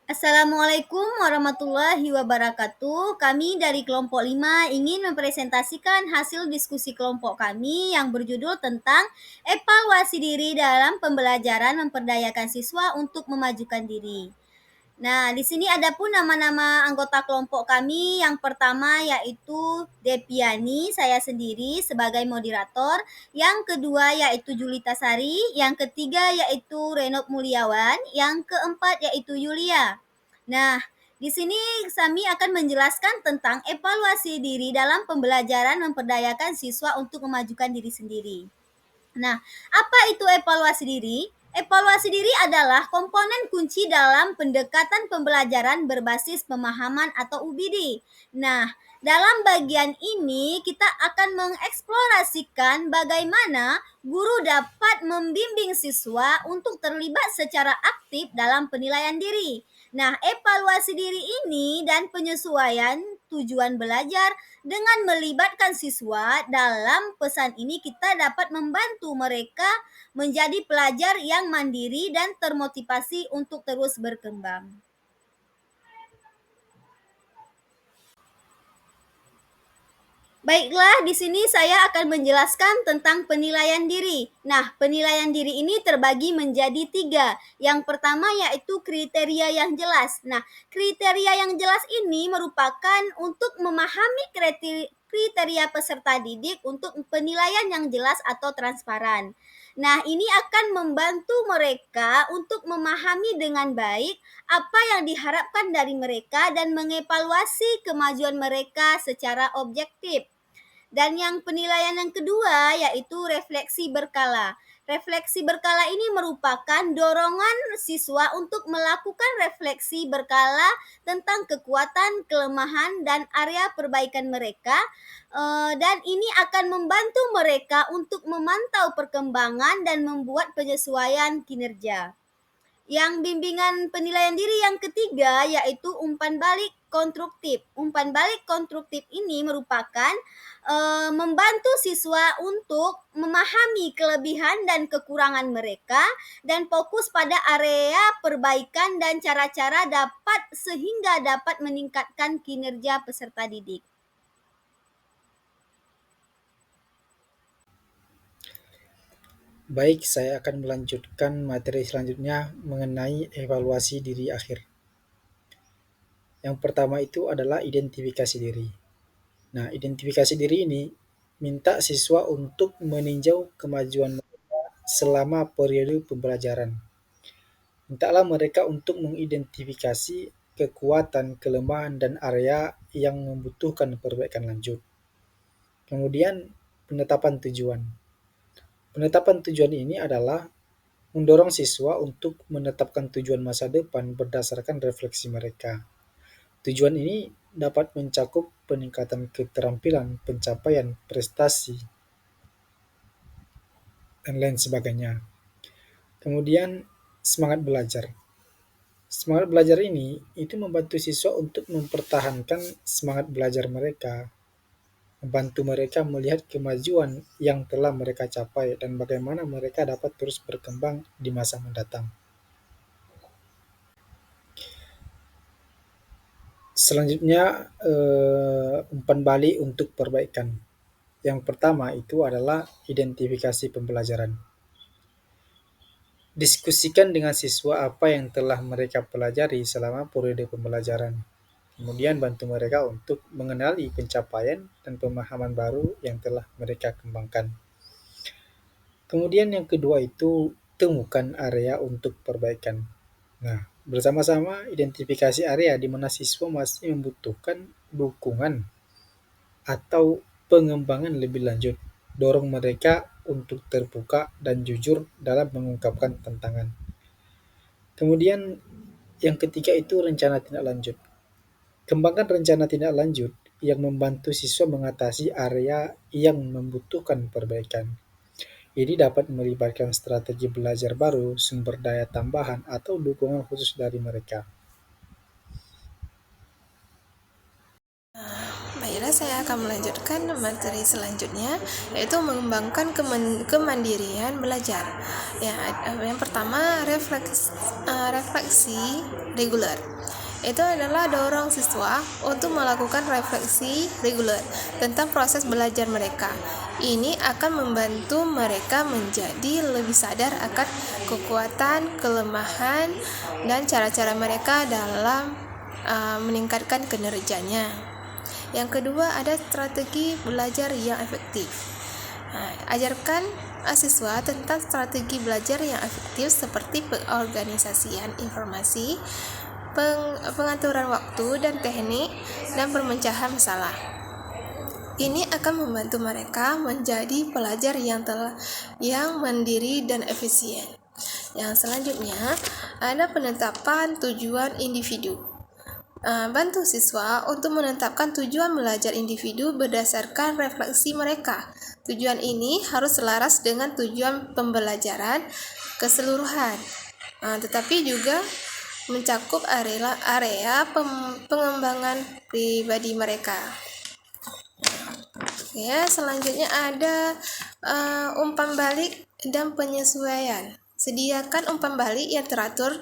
Assalamualaikum warahmatullahi wabarakatuh. Kami dari kelompok 5 ingin mempresentasikan hasil diskusi kelompok kami yang berjudul tentang evaluasi diri dalam pembelajaran memperdayakan siswa untuk memajukan diri. Nah, di sini ada pun nama-nama anggota kelompok kami. Yang pertama yaitu Depiani, saya sendiri sebagai moderator. Yang kedua yaitu Julita Sari. Yang ketiga yaitu Renop Mulyawan. Yang keempat yaitu Yulia. Nah, di sini kami akan menjelaskan tentang evaluasi diri dalam pembelajaran memperdayakan siswa untuk memajukan diri sendiri. Nah, apa itu evaluasi diri? Evaluasi diri adalah komponen kunci dalam pendekatan pembelajaran berbasis pemahaman atau UBD. Nah, dalam bagian ini kita akan mengeksplorasikan bagaimana guru dapat membimbing siswa untuk terlibat secara aktif dalam penilaian diri. Nah, evaluasi diri ini dan penyesuaian tujuan belajar dengan melibatkan siswa dalam pesan ini kita dapat membantu mereka menjadi pelajar yang mandiri dan termotivasi untuk terus berkembang. Baiklah, di sini saya akan menjelaskan tentang penilaian diri. Nah, penilaian diri ini terbagi menjadi 3. Yang pertama yaitu kriteria yang jelas. Nah, kriteria yang jelas ini merupakan untuk memahami kriteria peserta didik untuk penilaian yang jelas atau transparan. Nah, ini akan membantu mereka untuk memahami dengan baik apa yang diharapkan dari mereka dan mengevaluasi kemajuan mereka secara objektif. Dan yang penilaian yang kedua yaitu refleksi berkala. Refleksi berkala ini merupakan dorongan siswa untuk melakukan refleksi berkala tentang kekuatan, kelemahan, dan area perbaikan mereka. Dan ini akan membantu mereka untuk memantau perkembangan dan membuat penyesuaian kinerja. Yang bimbingan penilaian diri yang ketiga yaitu umpan balik konstruktif. Umpan balik konstruktif ini merupakan membantu siswa untuk memahami kelebihan dan kekurangan mereka dan fokus pada area perbaikan dan cara-cara dapat sehingga dapat meningkatkan kinerja peserta didik. Baik, saya akan melanjutkan materi selanjutnya mengenai evaluasi diri akhir. Yang pertama itu adalah identifikasi diri. Nah, identifikasi diri ini minta siswa untuk meninjau kemajuan mereka selama periode pembelajaran. Mintalah mereka untuk mengidentifikasi kekuatan, kelemahan, dan area yang membutuhkan perbaikan lanjut. Kemudian, penetapan tujuan. Penetapan tujuan ini adalah mendorong siswa untuk menetapkan tujuan masa depan berdasarkan refleksi mereka. Tujuan ini dapat mencakup peningkatan keterampilan, pencapaian prestasi, dan lain sebagainya. Kemudian, semangat belajar. Semangat belajar ini itu membantu siswa untuk mempertahankan semangat belajar mereka, membantu mereka melihat kemajuan yang telah mereka capai dan bagaimana mereka dapat terus berkembang di masa mendatang. Selanjutnya, umpan balik untuk perbaikan. Yang pertama itu adalah identifikasi pembelajaran. Diskusikan dengan siswa apa yang telah mereka pelajari selama periode pembelajaran. Kemudian bantu mereka untuk mengenali pencapaian dan pemahaman baru yang telah mereka kembangkan. Kemudian yang kedua itu temukan area untuk perbaikan. Nah, bersama-sama identifikasi area di mana siswa masih membutuhkan dukungan atau pengembangan lebih lanjut. Dorong mereka untuk terbuka dan jujur dalam mengungkapkan tantangan. Kemudian yang ketiga itu rencana tindak lanjut. Kembangkan rencana tindak lanjut yang membantu siswa mengatasi area yang membutuhkan perbaikan. Ini dapat melibatkan strategi belajar baru, sumber daya tambahan, atau dukungan khusus dari mereka. Ada saya akan melanjutkan materi selanjutnya, yaitu mengembangkan kemandirian belajar. Yang pertama, refleksi reguler. Itu adalah dorong siswa untuk melakukan refleksi reguler tentang proses belajar mereka. Ini akan membantu mereka menjadi lebih sadar akan kekuatan, kelemahan, dan cara-cara mereka dalam meningkatkan kinerjanya. Yang kedua, ada strategi belajar yang efektif. Ajarkan siswa tentang strategi belajar yang efektif seperti pengorganisasian informasi, pengaturan waktu dan teknik, dan pemecahan masalah. Ini akan membantu mereka menjadi pelajar yang mandiri dan efisien. Yang selanjutnya, ada penetapan tujuan individu. Bantu siswa untuk menetapkan tujuan belajar individu berdasarkan refleksi mereka. Tujuan ini harus selaras dengan tujuan pembelajaran keseluruhan, tetapi juga mencakup area pengembangan pribadi mereka. Selanjutnya ada umpan balik dan penyesuaian. Sediakan umpan balik yang teratur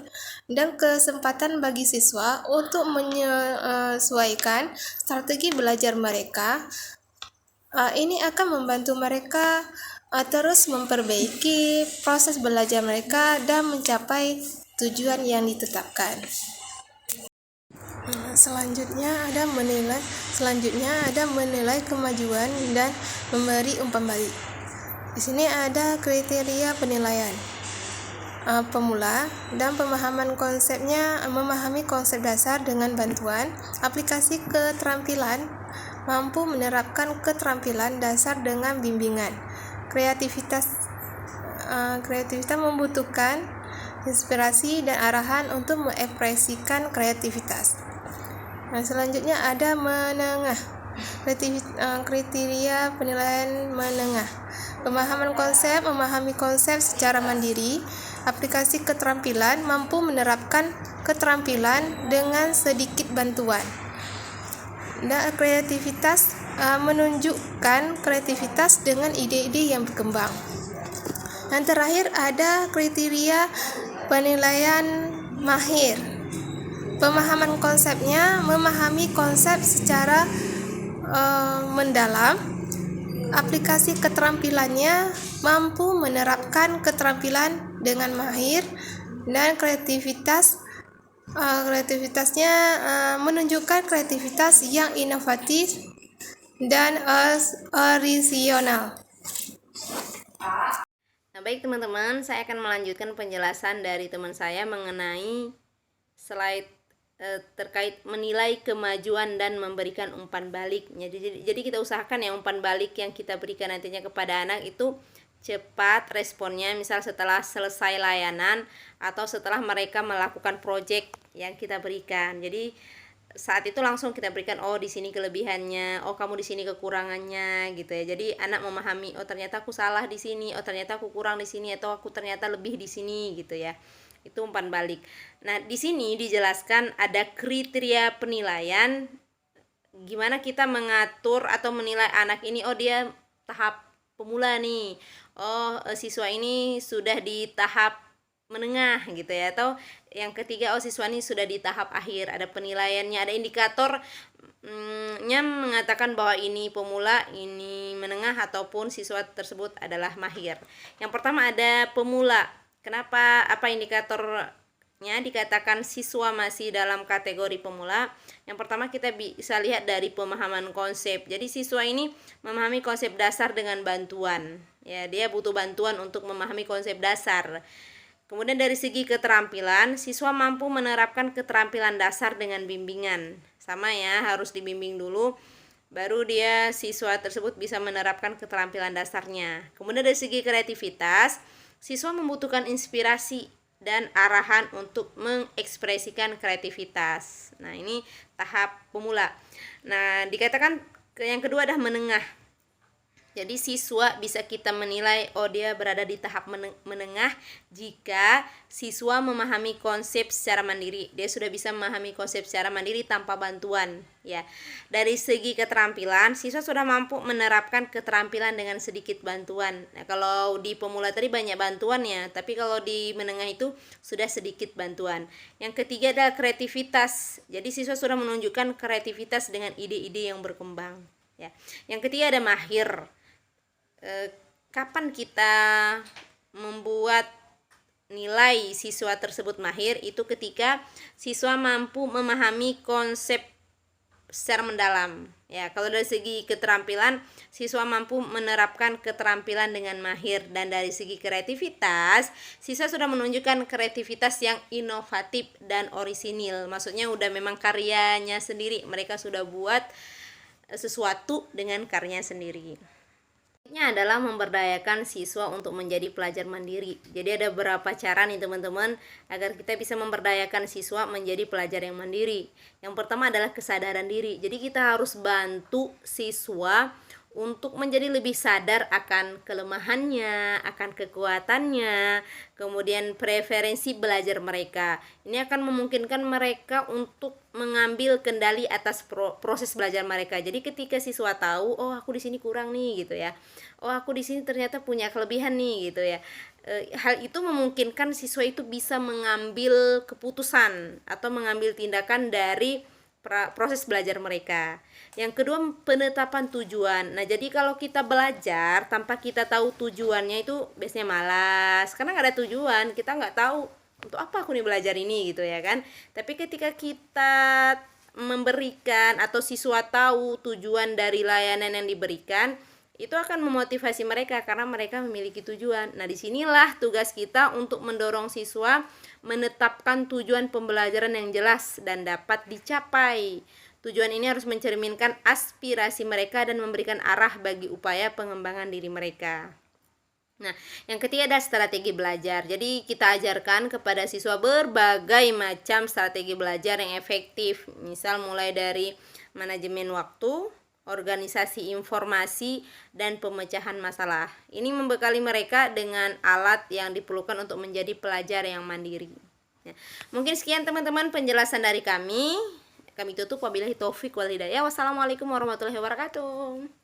dan kesempatan bagi siswa untuk menyesuaikan strategi belajar mereka. Ini akan membantu mereka terus memperbaiki proses belajar mereka dan mencapai tujuan yang ditetapkan. Selanjutnya ada menilai kemajuan dan memberi umpan balik. Di sini ada kriteria penilaian. Pemula dan pemahaman konsepnya, memahami konsep dasar dengan bantuan aplikasi keterampilan, mampu menerapkan keterampilan dasar dengan bimbingan. Kreativitas membutuhkan inspirasi dan arahan untuk mengekspresikan kreativitas. Selanjutnya ada menengah. Kriteria penilaian menengah. Memahami konsep secara mandiri, aplikasi keterampilan, mampu menerapkan keterampilan dengan sedikit bantuan. Dan kreativitas menunjukkan kreativitas dengan ide-ide yang berkembang. Dan terakhir ada kriteria penilaian mahir. Pemahaman konsepnya, memahami konsep secara mendalam. Aplikasi keterampilannya mampu menerapkan keterampilan dengan mahir, dan kreativitasnya menunjukkan kreativitas yang inovatif dan orisinal. Nah, baik teman-teman, saya akan melanjutkan penjelasan dari teman saya mengenai slide terkait menilai kemajuan dan memberikan umpan balik. Jadi kita usahakan ya umpan balik yang kita berikan nantinya kepada anak itu cepat responnya, misal setelah selesai layanan atau setelah mereka melakukan proyek yang kita berikan. Jadi saat itu langsung kita berikan, oh di sini kelebihannya, oh kamu di sini kekurangannya gitu ya. Jadi anak memahami, oh ternyata aku salah di sini, oh ternyata aku kurang di sini, atau aku ternyata lebih di sini gitu ya. Itu umpan balik. Nah, di sini dijelaskan ada kriteria penilaian, gimana kita mengatur atau menilai anak ini, oh dia tahap pemula nih, oh siswa ini sudah di tahap menengah gitu ya, atau yang ketiga, oh siswa ini sudah di tahap akhir. Ada penilaiannya, ada indikatornya mengatakan bahwa ini pemula, ini menengah, ataupun siswa tersebut adalah mahir. Yang pertama ada pemula. Kenapa, apa indikatornya dikatakan siswa masih dalam kategori pemula? Yang pertama kita bisa lihat dari pemahaman konsep. Jadi siswa ini memahami konsep dasar dengan bantuan. Ya, dia butuh bantuan untuk memahami konsep dasar. Kemudian dari segi keterampilan, siswa mampu menerapkan keterampilan dasar dengan bimbingan. Sama ya, harus dibimbing dulu, baru siswa tersebut bisa menerapkan keterampilan dasarnya. Kemudian dari segi kreativitas, siswa membutuhkan inspirasi dan arahan untuk mengekspresikan kreativitas. Nah, ini tahap pemula. Nah, dikatakan yang kedua adalah menengah. Jadi siswa bisa kita menilai oh dia berada di tahap menengah jika siswa memahami konsep secara mandiri. Dia sudah bisa memahami konsep secara mandiri tanpa bantuan, ya. Dari segi keterampilan, siswa sudah mampu menerapkan keterampilan dengan sedikit bantuan. Nah, kalau di pemula tadi banyak bantuan ya, tapi kalau di menengah itu sudah sedikit bantuan. Yang ketiga adalah kreativitas. Jadi siswa sudah menunjukkan kreativitas dengan ide-ide yang berkembang, ya. Yang ketiga ada mahir. Kapan kita membuat nilai siswa tersebut mahir? Itu ketika siswa mampu memahami konsep secara mendalam, ya. Kalau dari segi keterampilan, siswa mampu menerapkan keterampilan dengan mahir, dan dari segi kreativitas, siswa sudah menunjukkan kreativitas yang inovatif dan orisinil. Maksudnya udah memang karyanya sendiri, mereka sudah buat sesuatu dengan karyanya sendiri. Selanjutnya adalah memberdayakan siswa untuk menjadi pelajar mandiri. Jadi ada beberapa cara nih teman-teman agar kita bisa memberdayakan siswa menjadi pelajar yang mandiri. Yang pertama adalah kesadaran diri. Jadi kita harus bantu siswa untuk menjadi lebih sadar akan kelemahannya, akan kekuatannya, kemudian preferensi belajar mereka. Ini akan memungkinkan mereka untuk mengambil kendali atas proses belajar mereka. Jadi ketika siswa tahu, oh aku di sini kurang nih gitu ya. Oh aku di sini ternyata punya kelebihan nih gitu ya. Hal itu memungkinkan siswa itu bisa mengambil keputusan atau mengambil tindakan dari proses belajar mereka. Yang kedua, penetapan tujuan. Nah, jadi kalau kita belajar tanpa kita tahu tujuannya itu biasanya malas, karena nggak ada tujuan, kita nggak tahu untuk apa aku nih belajar ini gitu ya kan. Tapi ketika kita memberikan atau siswa tahu tujuan dari layanan yang diberikan, itu akan memotivasi mereka karena mereka memiliki tujuan. Nah, disinilah tugas kita untuk mendorong siswa menetapkan tujuan pembelajaran yang jelas dan dapat dicapai. Tujuan ini harus mencerminkan aspirasi mereka dan memberikan arah bagi upaya pengembangan diri mereka. Nah, yang ketiga adalah strategi belajar. Jadi kita ajarkan kepada siswa berbagai macam strategi belajar yang efektif. Misal mulai dari manajemen waktu, organisasi informasi, dan pemecahan masalah. Ini membekali mereka dengan alat yang diperlukan untuk menjadi pelajar yang mandiri. Ya. Mungkin sekian teman-teman penjelasan dari kami. Kami tutup wabillahi taufik wal hidayah. Wassalamualaikum warahmatullahi wabarakatuh.